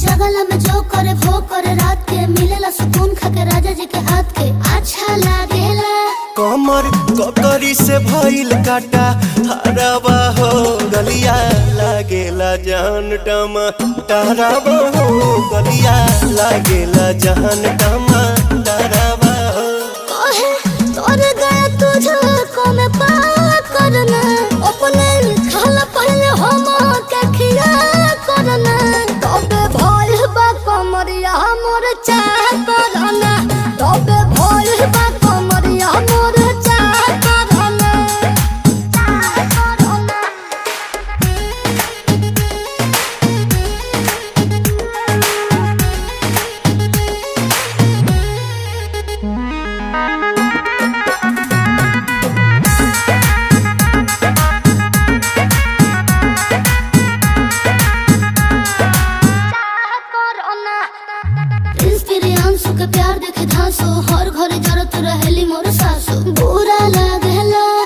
जगला में जो करे वो करे रात के मिलेला सुकून खाके राजा जी के हाथ के अच्छा लागेला। कमर ककरी से भइल काटा हराबा हो गलिया लागेला जान टमाटराबा हो गलिया लागेला जान टमाटराबा हो। कहे तोर गया तुझको मैं पार करना अपने खाला पहले हम के खिया करना तबे भइल बा कमरिया मोर चाह करना तबे भइल बा कमरिया मोर चाह करना चाह करना। प्रिंस प्रियांशु के प्यार देखे धांसो हर घरे जरत रहेली मोर सासु बुरा